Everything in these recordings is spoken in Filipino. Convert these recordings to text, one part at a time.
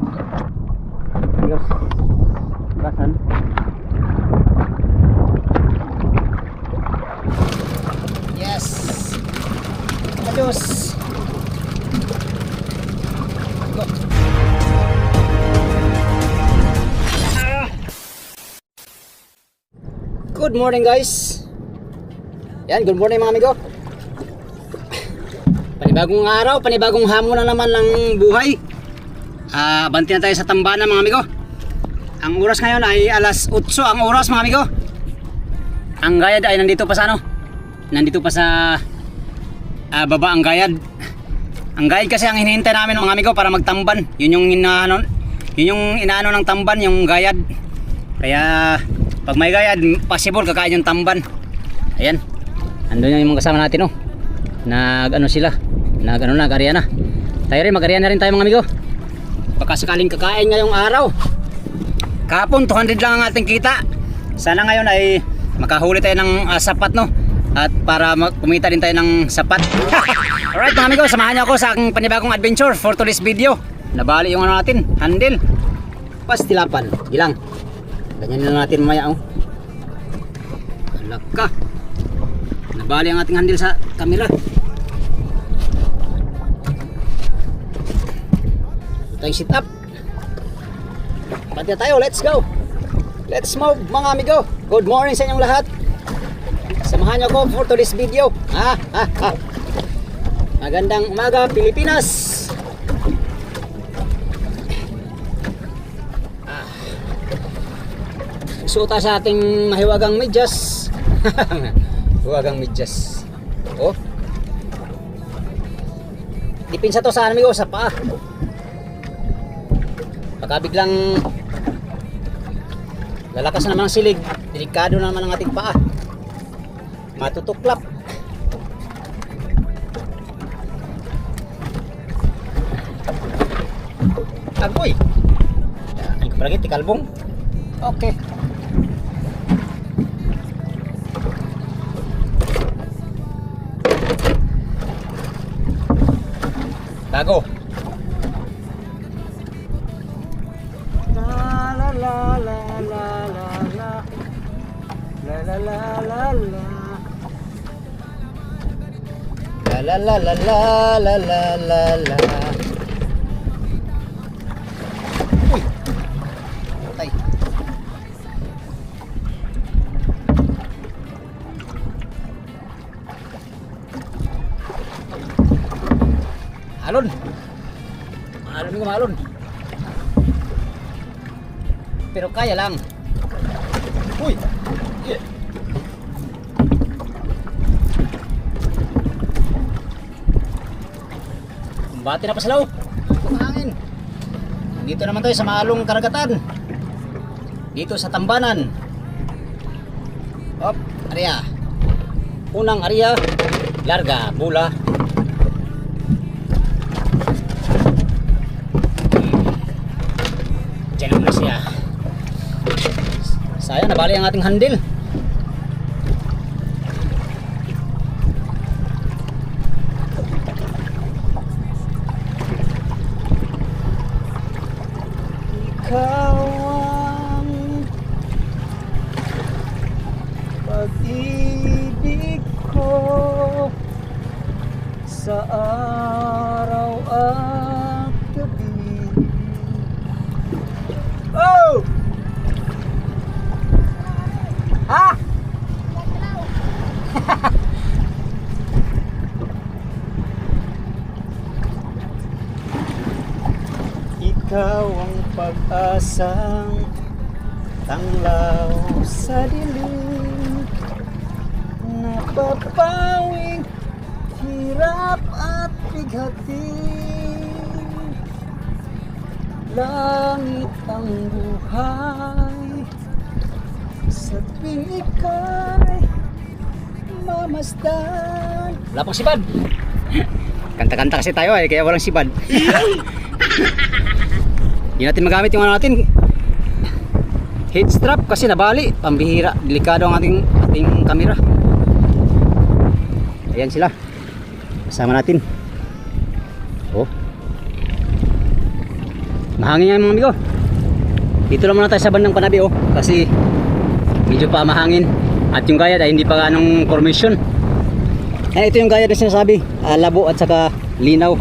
Adios. Basan. Yes. Adios. Go. Good morning guys. Yan, good morning mga amigo. Panibagong araw, panibagong hamon na naman ng buhay. Banti na tayo sa tambanan mga amigo. Ang oras ngayon ay alas 8 ang oras mga amigo. Ang gayad ay nandito pa sa ano? Nandito pa sa baba ang gayad. Ang gayad kasi ang hinihintay namin mga amigo para magtamban. Yun yung inaano ng tamban, yung gayad. Kaya pag may gayad, possible kakain yung tamban. Ayan. Andun yung mga kasama natin oh. Nag-arya na. Tayo rin, mag-arya na rin tayo mga amigo. Baka sakaling kakain ngayong araw. Kahapon 200 lang ang ating kita. Sana ngayon ay makahuli tayo ng sapat no. At para kumita din tayo ng sapat. Alright mga amigo, samahan niyo ako sa aking panibagong adventure for today's video. Nabali yung ano natin, handle. Pastilapan, gilang. Ganyan na natin mamaya oh. Alaka. Nabali ang ating handle sa camera. Tayong sit up. Pati tayo, let's go. Let's move mga amigo. Good morning sa inyong lahat. Samahan niyo ako for today's video. Magandang umaga Pilipinas. Suota sa ating mahiwagang medyas. Mahiwagang medyas. Oh. Dipinsa to sa amigo sa paa. Pagka biglang lalakas na naman ang silig, delikado na naman ang ating paa. Matutuklap. Agoy. Ang kapragit, tikalbong. Okay. Tago. La. Uy. Patay. Alon. Alon. Pero kaya lang. Uy. Yeah. Bati na pa sa loob. Hangin. Dito naman tayo sa maalong karagatan. Dito sa tambanan. Hop, area. Unang area, larga, bula. Diyan naman siya. Sayang, nabali ang ating handle. Ikaw ang pag-ibig ko sa araw at gabi. Oh! Ha? Ikaw ang pag-asang tanglaw sa dilim, napapawing hirap at bigatin. Langit ang buhay sa tuwing ika'y mamasdan. Wala pang sibad. Kanta-kanta kasi tayo kaya walang sibad. Hindi natin magamit yung ano natin, head strap kasi nabali, pambihira, delikado ang ating camera. Ayan sila, kasama natin. Oh, Mahangin nga mga amigo. Dito lang muna tayo sa bandang Panabi oh, kasi medyo pa mahangin. At yung gayad ay hindi pa anong formation. Ito yung gayad na sinasabi, labo at saka linaw.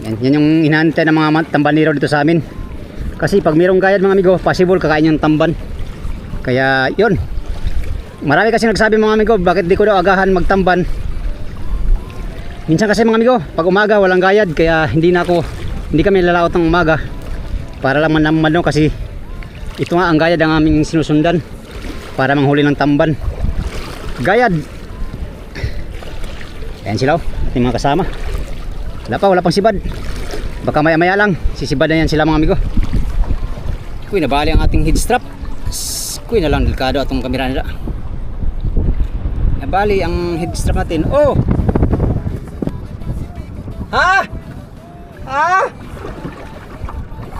Yan yung hinahantay ng mga tambanero dito sa amin. Kasi pag mayroong gayad mga amigo, possible kakain yung tamban. Kaya yun. Marami kasi nagsabi mga amigo, bakit di ko daw agahan magtamban. Minsan kasi mga amigo, pag umaga walang gayad, kaya hindi kami lalaot ng umaga. Para lang manaman kasi ito nga ang gayad ang aming sinusundan para manghuli ng tamban. Gayad. Ayan sila oh, ating mga kasama. Wala pang sibad. Baka maya maya lang sisibad na yan sila mga amigo. Kuy nabali ang ating head strap. Kuy na lang delikado atong kamera nila. Nabali ang head strap natin. Oh. Ha?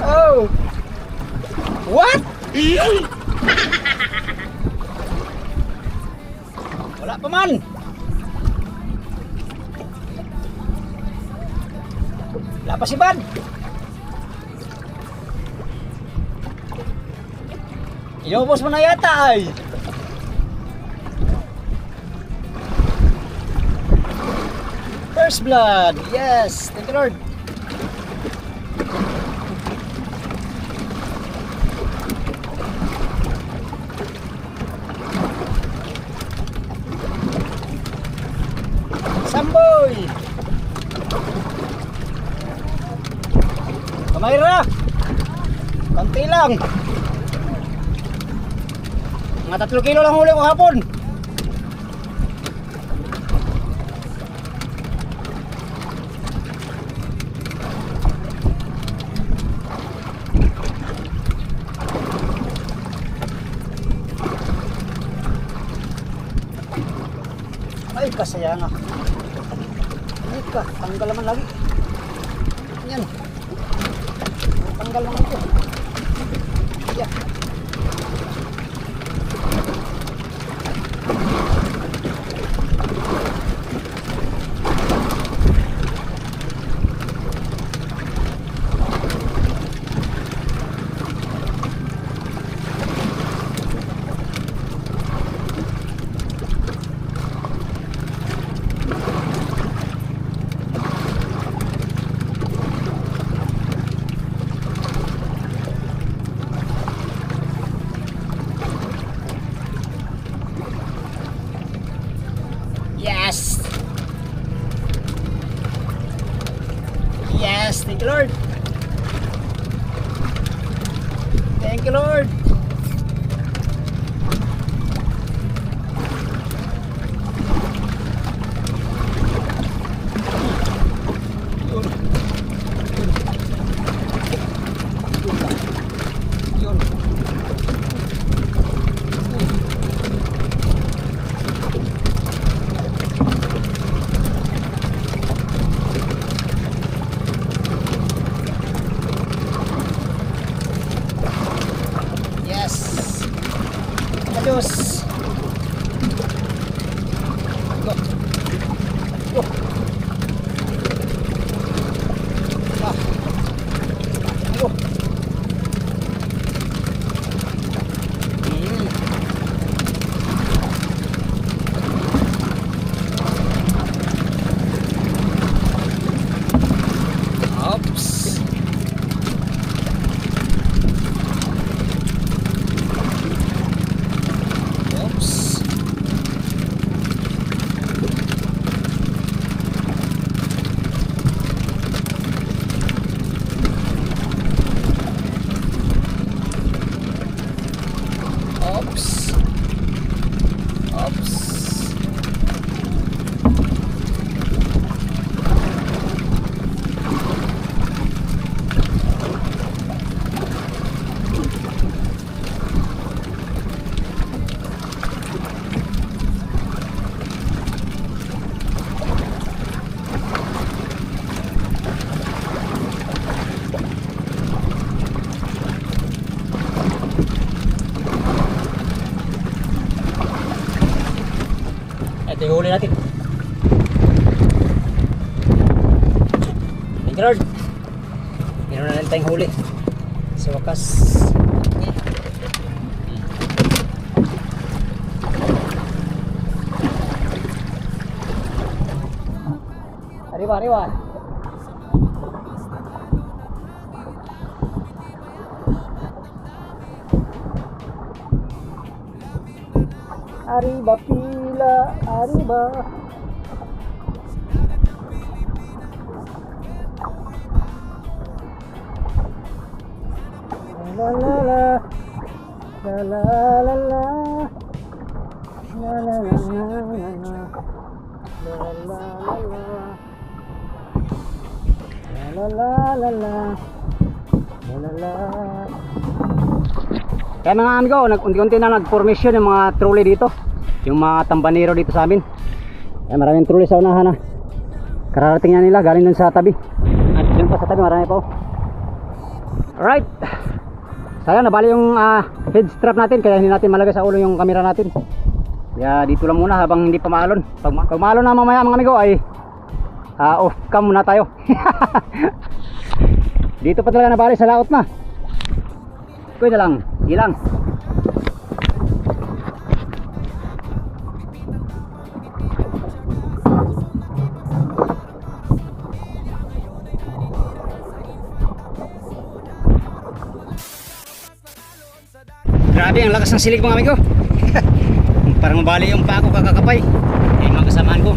Oh. What? Wala pa man. Wala pa si Bad. Inubos mo na yata ay. First blood. Yes. Thank you Lord. Samboy. Kamayra. Konti lang. Mga 3 kilo lang huli ko hapon. Ay kasaya nga. Ay ka, tanggal naman lagi. Yan. Tanggal naman ito. Yeah. Yes. Yes, thank you Lord. Thank you Lord. Adios. Go. Go. Ah. Go. Oops. Ito yung huli natin. Thank you Lord. Meron na natin tayong huli. Sa wakas. Arriba, arriba. Arriba pila, arriba. La la la, la la la la, la la la la la, la la la la. La la la la la la. Kaya mga amigo, unti-unti na nag-formation yung mga trolley dito, yung mga tambanero dito sa amin. Kaya maraming trolley sa unahan na. Kararating na nila galing dun sa tabi. At dun pa sa tabi marami pa. Alright. Sayang nabali yung head strap natin, kaya hindi natin malagay sa ulo yung camera natin. Kaya dito lang muna habang hindi pa maalon. Pag maalon na mamaya mga amigo ay off cam muna tayo. Dito pa talaga nabali sa laot na. Pwede lang, ilang. Grabe ang lakas ng silig mga amigo. Parang mabali yung paa ko kakakapay. Eh mga kasamaan ko.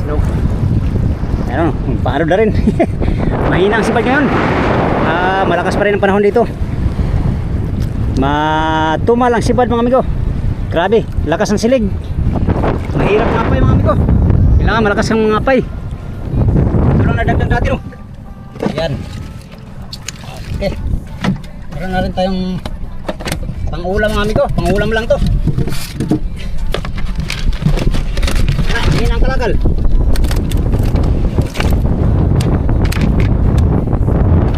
Slow. Ayun, paano na rin. Mahina ang sipag ngayon. Malakas pa rin ang panahon dito. Matumal ang sipag mga amigo. Grabe, lakas ng silig. Mahirap ngapay mga amigo. Kailangan malakas ang ngapay. Ito lang nadagdag natin oh. Ayan. Okay. Meron na rin tayong pang-ulam mga amigo. Pang-ulam lang to. Mahina ang kalakal.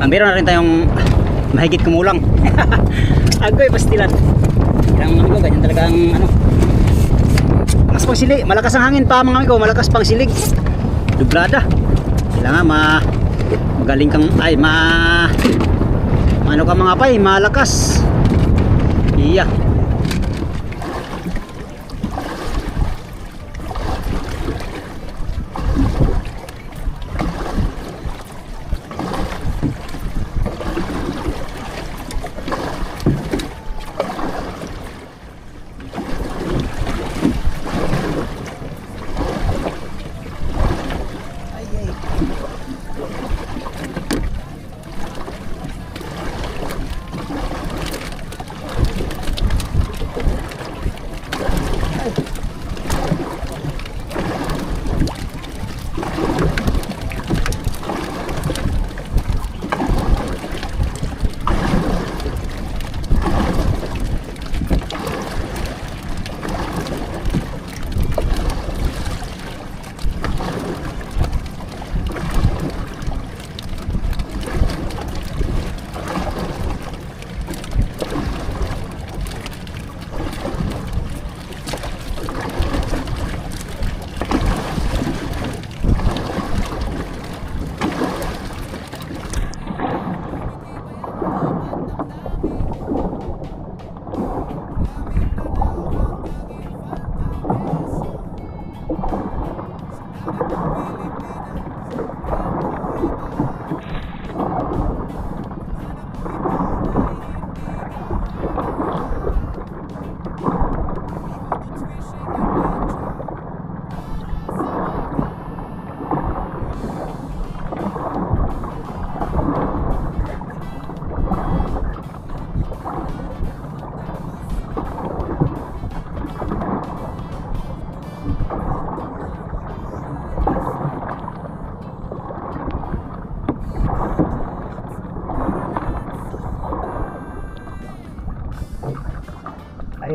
Meron na rin tayong mahigit kumulang. Agoy pastilan. Kailangan mga amigo, ganyan talaga ang ano. Malakas pang silig, malakas ang hangin pa mga amigo, malakas pang silig. Dublada. Kailangan magaling kang ano ka mga pay, malakas. Iya.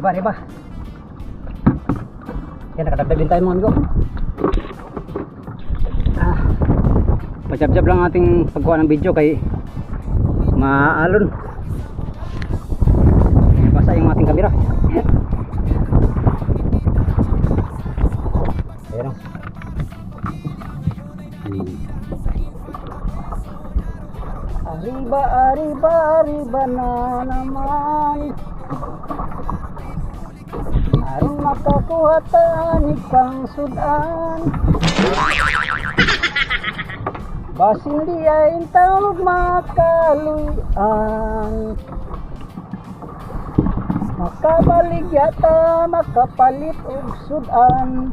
Arriba. Yan, nakadagdag din tayo mga amigo. Pajab-jab lang ating pagkuha ng video kay maalon. Basa yung ating kamera. Ayan o. Arriba, arriba, arriba na naman. Aron makakuha tani kang sudan. Basin di ay tawag makaluyan. Makabalik yata, makapalit og sudan.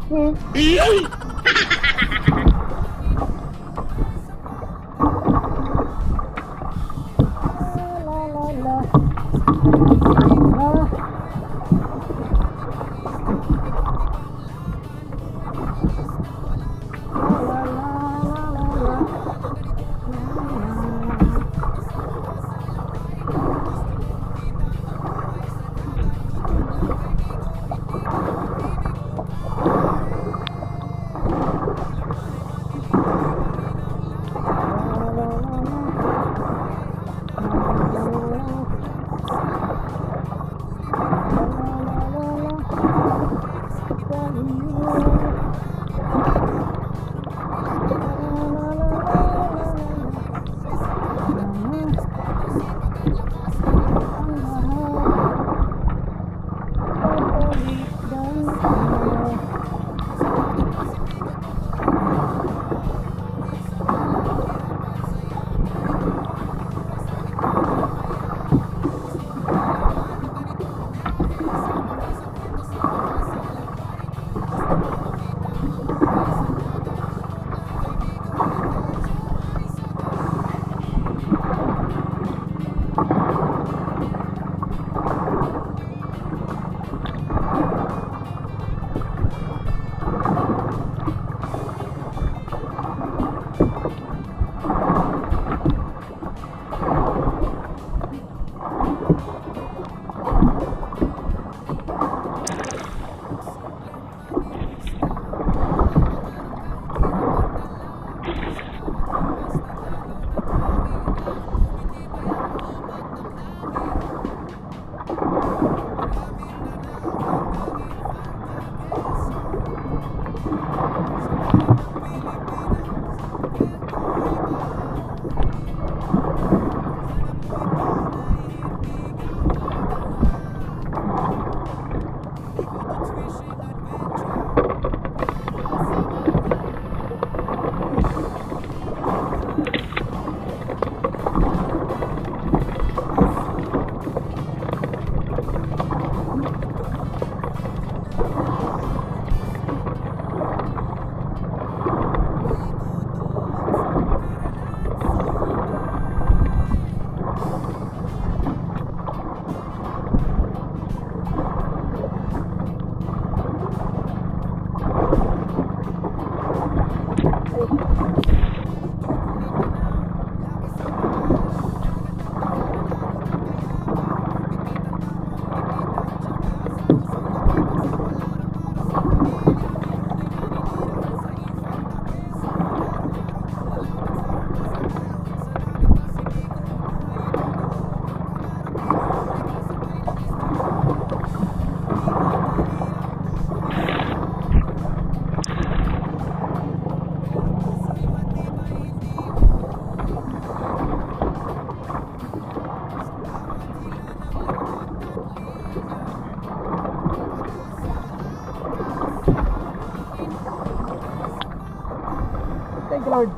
Thank you, Lord.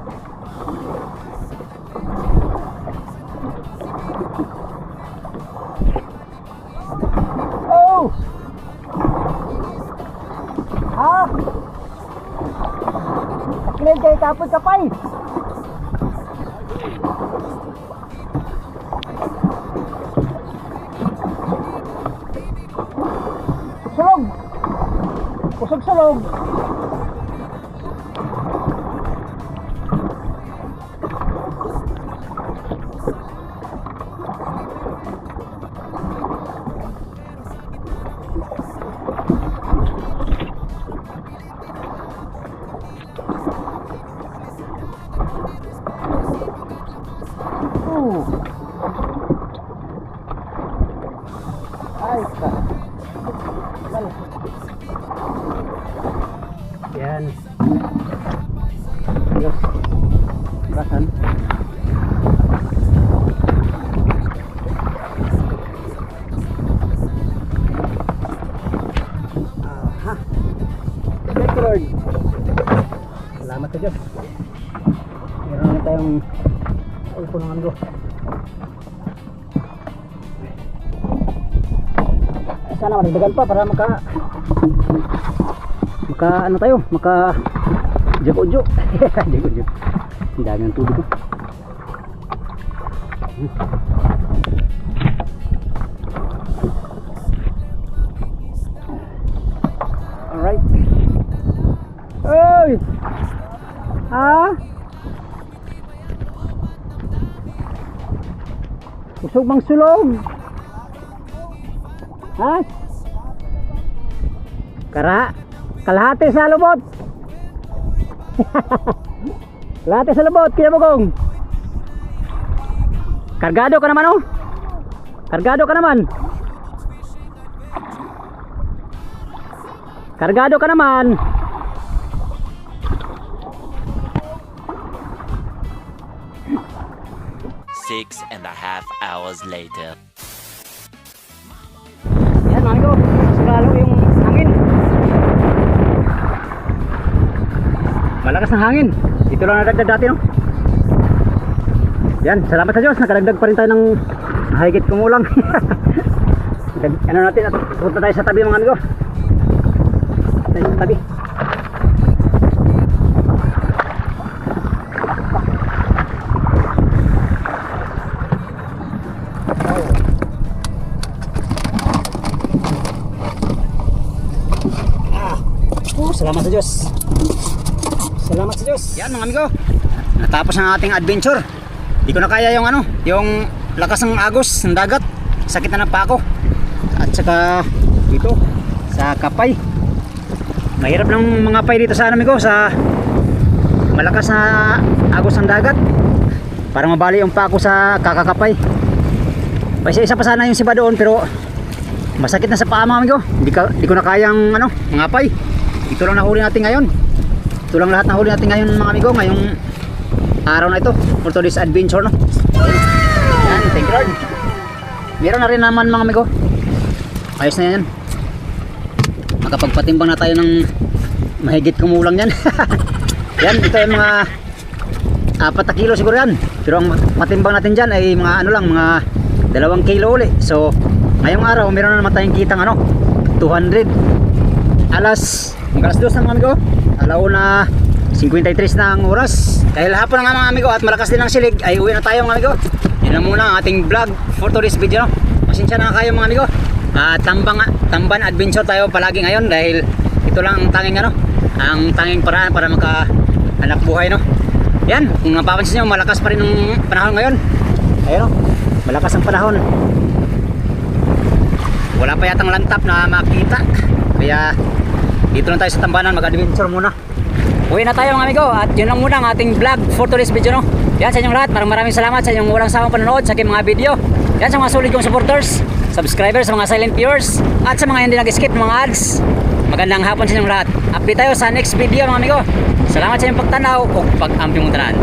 Oh! Ha? Kailan kayo kapod kapay? Sulog! Kusog sulog! Ay, ka. Yan. Yes. Basan. amigo. Sana madagdagan pa para maka ano tayo, maka jago-jo. Jago-jo. Ang dami ng tubig ko. Alright. Oy! Usog bang sulog? Ha? Kalahati sa lubot. Kalahati sa lubot, kinabugong. Kargado ka naman, oh. Kargado ka naman. Kargado ka naman. Six and a half hours later. Yan mga amigo, mas lalo yung hangin. Malakas ng hangin. Dito lang nadagdag dati, no? Yan, salamat sa Diyos, nakadagdag pa rin tayo ng higit kumulang. Ano natin, at punta tayo sa tabi mga amigo. Tayo sa tabi. Salamat sa Diyos. Salamat sa Diyos. Yan mga amigo, natapos ang ating adventure. Di ko na kaya yung yung lakas ng agos ng dagat. Sakit na ng pako. At saka dito sa kapay. Mahirap ng mga pay dito sa amigo, sa malakas na agos ng dagat. Para mabali yung pako sa kakakapay. Isa pa sana yung siba doon, pero masakit na sa paa mga amigo. Di ko na kayang mga pay. Ito lang nahuli natin ngayon. Ito lang lahat nahuli natin ngayon mga amigo, ngayong araw na ito for today's adventure, no? Yan, thank you Lord. Meron na rin naman mga amigo. Ayos na yan. Makapagpatimbang na tayo ng mahigit kumulang yan. Yan, ito yung mga 4 na kilo siguro yan. Pero ang matimbang natin dyan ay mga mga 2 kilo uli. So ngayong araw meron na naman tayong kitang 200. Alas 2 na mga amigo. Alauna 53 na ang oras. Dahil hapon na nga mga amigo at malakas din ang silig, ay uwi na tayo mga amigo. Yun na muna ang ating vlog for today's video, no? Pasensya na kayo mga amigo. Tamban adventure tayo palagi ngayon dahil ito lang ang tanging ang tanging paraan para maka-anak buhay, no? Yan, kung napapansin nyo, malakas pa rin ang panahon ngayon. Ayun, no? Malakas ang panahon. Wala pa yatang lantap na makita. Kaya dito lang tayo sa tambanan, mag-adventure muna. Uwi na tayo mga amigo, at yun lang muna ang ating vlog for today's video, no? Yan sa inyong lahat, maraming salamat sa inyong walang sawang panonood sa aking mga video. Yan sa mga solid kong supporters, subscribers, sa mga silent viewers, at sa mga hindi nag-skip ng mga ads. Magandang hapon sa inyong lahat. Update tayo sa next video mga amigo. Salamat sa inyong pagtanaw o pag-ampi mong tanan.